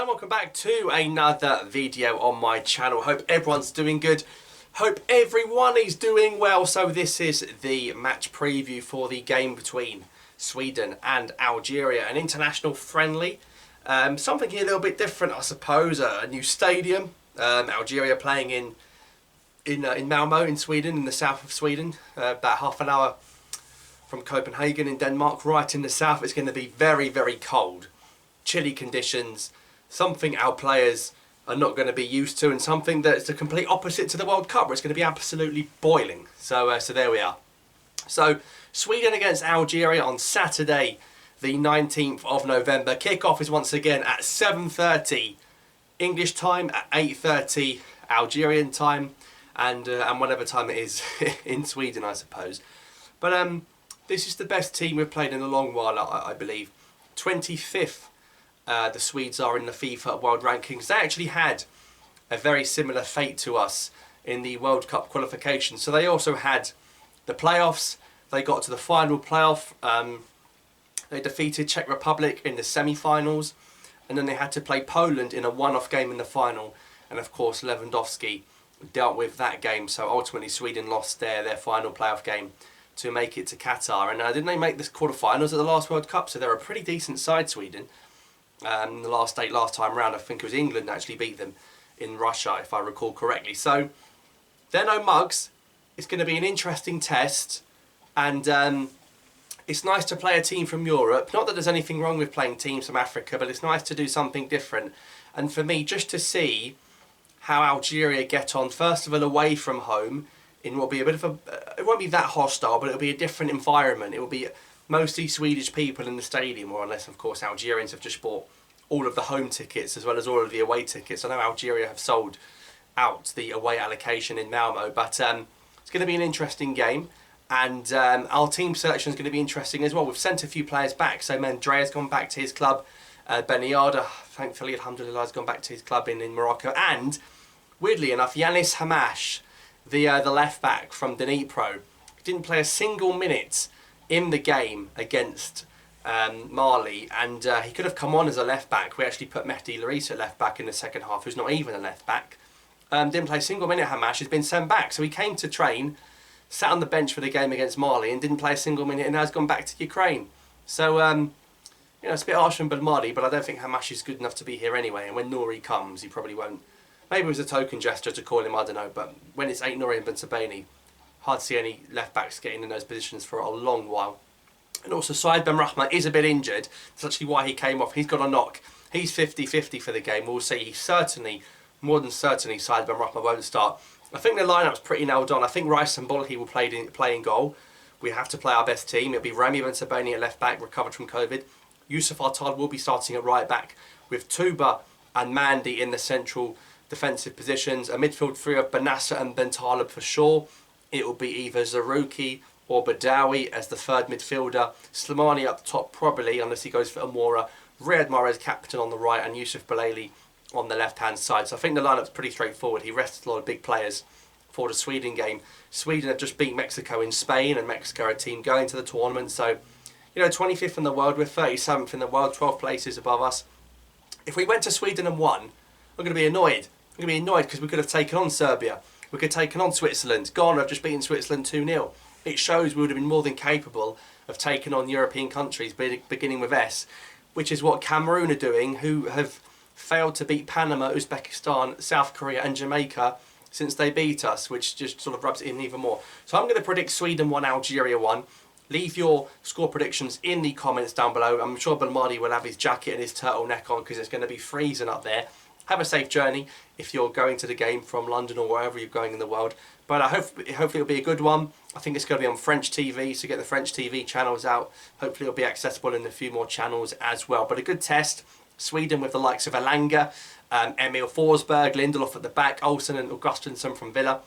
and welcome back to another video on my channel. Hope everyone's doing good. Hope everyone is doing well. So this is the match preview for the game between Sweden and Algeria, an international friendly. Something here a little bit different, I suppose. A new stadium. Algeria playing in Malmo in Sweden, in the south of Sweden, about half an hour from Copenhagen in Denmark, right in the south. It's going to be very, very cold. Chilly conditions, something our players are not going to be used to, and something that's the complete opposite to the World Cup, where it's going to be absolutely boiling. So there we are. So Sweden against Algeria on Saturday, the 19th of November. Kick-off is once again at 7:30 English time, at 8:30 Algerian time, and whatever time it is in Sweden, I suppose. But this is the best team we've played in a long while, I believe. 25th. The Swedes are in the FIFA World Rankings. They actually had a very similar fate to us in the World Cup qualification. So they also had the playoffs. They got to the final playoff. They defeated Czech Republic in the semi-finals. And then they had to play Poland in a one-off game in the final. And of course Lewandowski dealt with that game. So ultimately Sweden lost their final playoff game to make it to Qatar. And didn't they make this quarterfinals at the last World Cup? So they're a pretty decent side, Sweden. The last time round, I think it was England actually beat them in Russia, if I recall correctly. So they're no mugs. It's going to be an interesting test, and it's nice to play a team from Europe. Not that there's anything wrong with playing teams from Africa, but it's nice to do something different. And for me, just to see how Algeria get on, first of all, away from home, in what will be a bit of it won't be that hostile, but it'll be a different environment. It will be mostly Swedish people in the stadium, or unless of course Algerians have just bought all of the home tickets as well as all of the away tickets. I know Algeria have sold out the away allocation in Malmo, but it's going to be an interesting game, and our team selection is going to be interesting as well. We've sent a few players back, so Mandrea's gone back to his club, Beniada, thankfully, alhamdulillah, has gone back to his club in Morocco, and weirdly enough, Yanis Hamash, the left back from Dnipro, didn't play a single minute in the game against Mali, and he could have come on as a left back. We actually put Mehdi Larissa at left back in the second half, who's not even a left back. Didn't play a single minute. Hamash has been sent back, so he came to train, sat on the bench for the game against Mali, and didn't play a single minute, and now has gone back to Ukraine. So it's a bit harsh on Belmadi, but I don't think Hamash is good enough to be here anyway. And when Nouri comes, he probably won't. Maybe it was a token gesture to call him, I don't know. But when it's Ait Nouri and Bentabani, hard to see any left backs getting in those positions for a long while. And also Said Benrahma is a bit injured. That's actually why he came off. He's got a knock. He's 50-50 for the game. We'll see. He's certainly, more than certainly, Said Benrahma won't start. I think the lineup's pretty nailed on. I think Rice and Bolhi will play in goal. We have to play our best team. It'll be Rami Bentabani at left back, recovered from COVID. Yusuf Artad will be starting at right back, with Tuba and Mandy in the central defensive positions. A midfield three of Benassa and Bentaleb for sure. It will be either Zarouki or Badawi as the third midfielder. Slimani up the top probably, unless he goes for Amora. Riyad Mahrez captain on the right, and Yusuf Belaili on the left-hand side. So I think the lineup's pretty straightforward. He rested a lot of big players for the Sweden game. Sweden have just beat Mexico in Spain, and Mexico are a team going to the tournament. So, 25th in the world, we're 37th in the world, 12 places above us. If we went to Sweden and won, we're going to be annoyed. We're going to be annoyed because we could have taken on Serbia. We could have taken on Switzerland. Ghana have just beaten Switzerland 2-0. It shows we would have been more than capable of taking on European countries, beginning with S, which is what Cameroon are doing, who have failed to beat Panama, Uzbekistan, South Korea and Jamaica since they beat us, which just sort of rubs it in even more. So I'm going to predict Sweden 1, Algeria 1. Leave your score predictions in the comments down below. I'm sure Belmadi will have his jacket and his turtleneck on because it's going to be freezing up there. Have a safe journey if you're going to the game from London or wherever you're going in the world. But hopefully it'll be a good one. I think it's going to be on French TV, so get the French TV channels out. Hopefully it'll be accessible in a few more channels as well. But a good test. Sweden with the likes of Elanga, Emil Forsberg, Lindelof at the back, Olsen and Augustinsson from Villa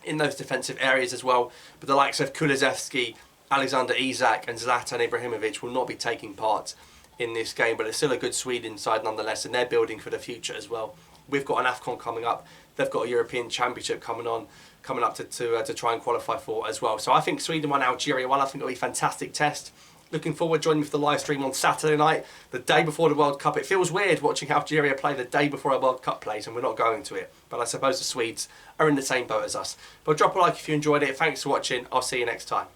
in those defensive areas as well. But the likes of Kulusevski, Alexander Isak and Zlatan Ibrahimovic will not be taking part in this game, but it's still a good Sweden side nonetheless, and they're building for the future as well. We've got an AFCON coming up. They've got a European Championship coming up to try and qualify for as well. So I think Sweden 1, Algeria 1. I think it'll be a fantastic test. Looking forward to joining me for the live stream on Saturday night, the day before the World Cup. It feels weird watching Algeria play the day before a World Cup plays, and we're not going to it. But I suppose the Swedes are in the same boat as us. But drop a like if you enjoyed it. Thanks for watching. I'll see you next time.